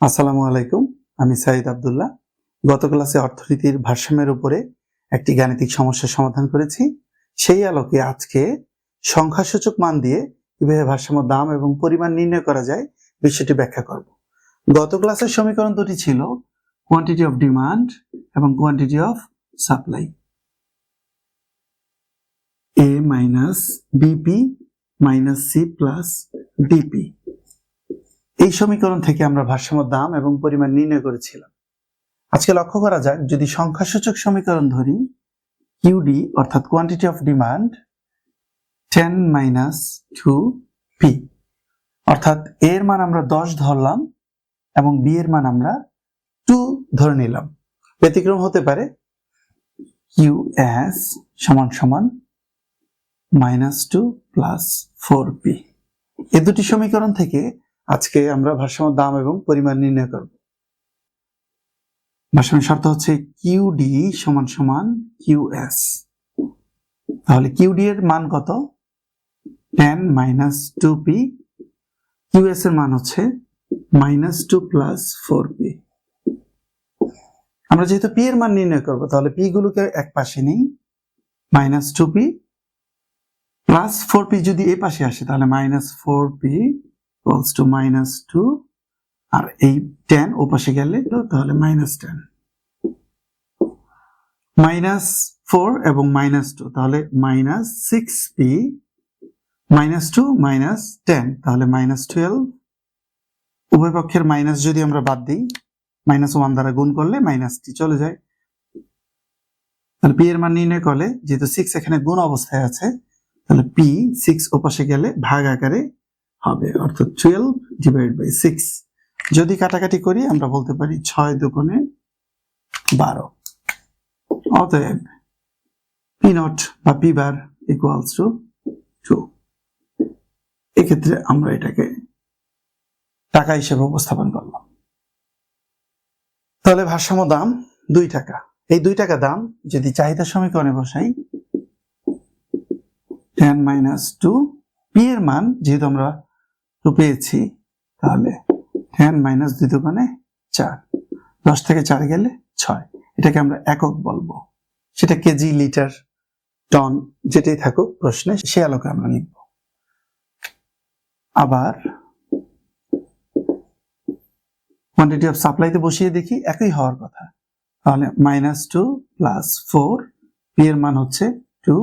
আসসালামু আলাইকুম, আমি সাইদ আব্দুল্লাহ। গত ক্লাসে অর্থনীতির ভারসাম্যের উপরে একটি গাণিতিক সমস্যার সমাধান করেছি। সেই আলোকে আজকে সংখ্যাসূচক মান দিয়ে কিভাবে ভারসাম্য দাম এবং পরিমাণ নির্ণয় করা যায় বিষয়টি ব্যাখ্যা করব। গত ক্লাসের সমীকরণ দুটি ছিল কোয়ান্টিটি অফ ডিমান্ড এবং quantity of supply. A minus BP minus C plus DP. এই সমীকরণ থেকে আমরা ভারসাম্য দাম এবং পরিমাণ নির্ণয় করেছিলাম। আজকে লক্ষ্য করা যাক, যদি সংখ্যাসূচক সমীকরণ ধরি কিউডি অর্থাৎ quantity of demand 10 minus 2p, অর্থাৎ এর মান আমরা 10 ধরলাম এবং বি এর মান আমরা 2 ধরে নিলাম। ব্যতিক্রম হতে পারে কিউএস সমান সমান -2 প্লাস 4p। এই দুটি সমীকরণ থেকে আজকে আমরা ভারসাম্য দাম এবং পরিমাণ নির্ণয় করব। ভারসাম্যের শর্ত হচ্ছে কিউডি সমান সমান কিউএস। তাহলে কিউডি এর মান কত? 10 মাইনাস 2p। কিউএস এর মান হচ্ছে -2 প্লাস 4p। আমরা যেহেতু পি এর মান নির্ণয় করব, তাহলে পি গুলোকে এক পাশে নেই, -2p প্লাস 4p যদি এই পাশে আসে তাহলে -4p ইকুয়ালস টু -2, আর এই 10 ও পাশে গেলে তাহলে -10, -4 এবং -2 তাহলে -6p, -2 -10 তাহলে -12। উভয় পক্ষের মাইনাস যদি আমরা বাদ দিই, -1 দ্বারা গুণ করলে মাইনাসটি চলে যায়। তাহলে পি এর মান নির্ণয় করলে যেহেতু 6 এখানে গুণ অবস্থায় আছে, তাহলে পি 6 ও পাশে গেলে ভাগ আকারে হবে, অর্থাৎ 12 ডিভাইড বাই 6। যদি কাটাকাটি করি আমরা বলতে পারি 6 দুগুণে 12। অতএব পি নট বা পি বার ইকুয়ালস টু 2। এক্ষেত্রে আমরা এটাকে টাকা হিসেবে উপস্থাপন করলাম। তাহলে ভারসাম্য দাম 2 টাকা। এই 2 টাকা দাম যদি চাহিদা সমীকরণে বসাই, 10 মাইনাস 2, পি এর মান যেহেতু আমরা 2 পেয়েছি, তাহলে 10 মাইনাস 2 দুগুণে 4, 10 থেকে 4 গেলে 6। এটাকে আমরা একক বলবো, সেটা কেজি, লিটার, টন যেটাই থাকুক প্রশ্নে, সে আলোকে আমরা লিখব। আবার কোয়ান্টিটি অফ সাপ্লাইতে বসিয়ে দেখি, একই হওয়ার কথা। তাহলে -2 প্লাস 4, পি এর মান হচ্ছে 2,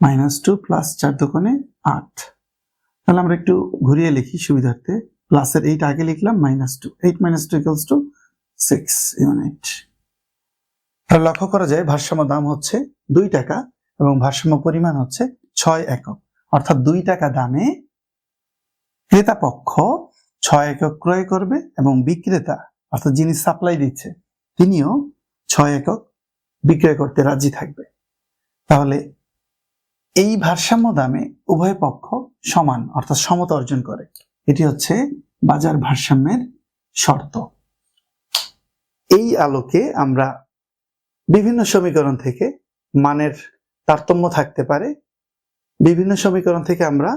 -2 প্লাস 4 দুগুণে 8। তাহলে আমরা একটু ঘুরিয়ে লিখি সুবিধার্থে, প্লাসের 8 আগে লিখলাম, -2, 8 - 2 ইকুয়ালস টু 6 ইউনিট। তাহলে লক্ষ্য করা যায় ভারসাম্য দাম হচ্ছে 2 টাকা এবং ভারসাম্য পরিমাণ হচ্ছে 6 একক। অর্থাৎ 2 টাকা দামে ক্রেতা পক্ষ 6 একক ক্রয় করবে এবং বিক্রেতা অর্থাৎ যিনি সাপ্লাই দিচ্ছে তিনিও 6 একক বিক্রয় করতে রাজি থাকবে। তাহলে এই ভারসাম্য দামে উভয় পক্ষ সমান অর্থাৎ সমতা অর্জন করে। এটি হচ্ছে বাজার ভারসাম্যের শর্ত। এই আলোকে আমরা বিভিন্ন সমীকরণ থেকে মানের তারতম্য থাকতে পারে, বিভিন্ন সমীকরণ থেকে আমরা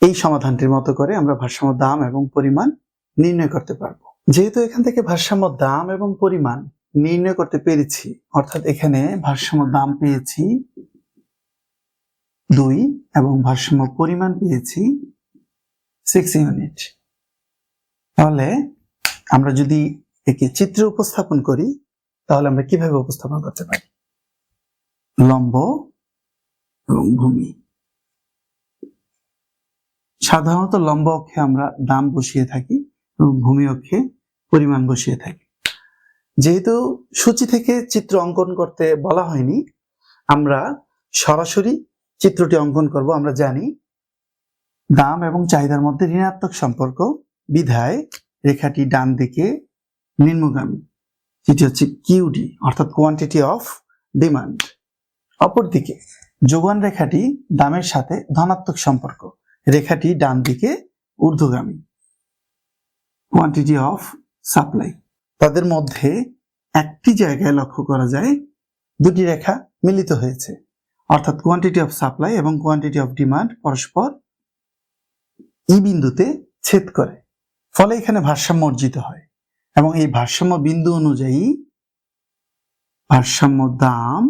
এই সমাধানটির মতো করে আমরা ভারসাম্য দাম এবং পরিমাণ নির্ণয় করতে পারবো। যেহেতু এখান থেকে ভারসাম্য দাম এবং পরিমাণ নির্ণয় করতে পেরেছি, অর্থাৎ এখানে ভারসাম্য দাম পেয়েছি 2 এবং ভারসাম্য পরিমাণ পেয়েছি 6 ইউনিট। তাহলে আমরা যদি একে চিত্রে উপস্থাপন করি, তাহলে আমরা কিভাবে উপস্থাপন করতে পারি? লম্ব এবং ভূমি। সাধারণত লম্ব অক্ষে আমরা দাম বসিয়ে থাকি এবং ভূমি অক্ষে পরিমাণ বসিয়ে থাকি। যেহেতু সূচি থেকে চিত্র অঙ্কন করতে বলা হয়নি, আমরা সরাসরি চিত্রটি অঙ্কন করব। আমরা জানি দাম এবং চাহিদার মধ্যে ঋণাত্মক সম্পর্ক, বিধায় রেখাটি ডান দিকে নিম্নগামী, যেটি হচ্ছে কিউডি অর্থাৎ কোয়ান্টিটি অফ ডিমান্ড। অপরদিকে যোগান রেখাটি দামের সাথে ধনাত্মক সম্পর্ক, রেখাটি ডান দিকে ঊর্ধ্বগামী, কোয়ান্টিটি অফ সাপ্লাই। তাদের মধ্যে একটি জায়গায় লক্ষ্য করা যায় দুটি রেখা মিলিত হয়েছে, অর্থাৎ কোয়ান্টিটি অফ সাপ্লাই এবং কোয়ান্টিটি অফ ডিমান্ড পরস্পর ই বিন্দুতে ছেদ করে। ফলে এখানে ভারসাম্য অর্জিত হয় এবং এই ভারসাম্য বিন্দু অনুযায়ী ভারসাম্য দাম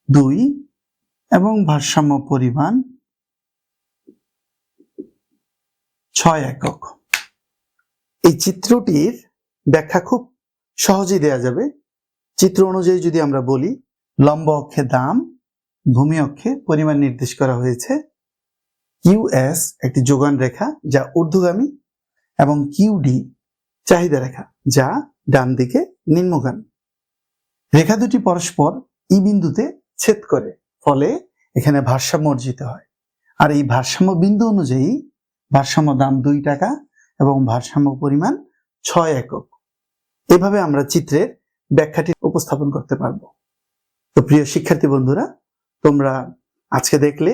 2 এবং ভারসাম্য পরিমাণ 6 একক। এই চিত্রটির ব্যাখ্যা খুব সহজেই দেয়া যাবে। চিত্র অনুযায়ী যদি আমরা বলি, লম্ব অক্ষে দাম, ভূমি অক্ষে পরিমাণ নির্দেশ করা হয়েছে। QS একটি যোগান রেখা যা ঊর্ধ্বগামী এবং QD চাহিদা রেখা যা ডান দিকে নিম্নগামী। রেখা দুটি পরস্পর ই বিন্দুতে ছেদ করে, ফলে এখানে ভারসাম্য অর্জিত হয়। আর এই ভারসাম্য বিন্দু অনুযায়ী ভারসাম্য দাম 2 টাকা এবং ভারসাম্য পরিমাণ 6 একক। এভাবে আমরা চিত্রের ব্যাখ্যাটি উপস্থাপন করতে পারবো। তো প্রিয় শিক্ষার্থী বন্ধুরা, তোমরা আজকে দেখলে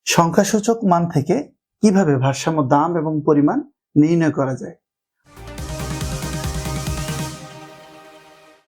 সংখ্যাসূচক মান থেকে কিভাবে ভারসাম্য দাম এবং পরিমাণ নির্ণয় করা যায়।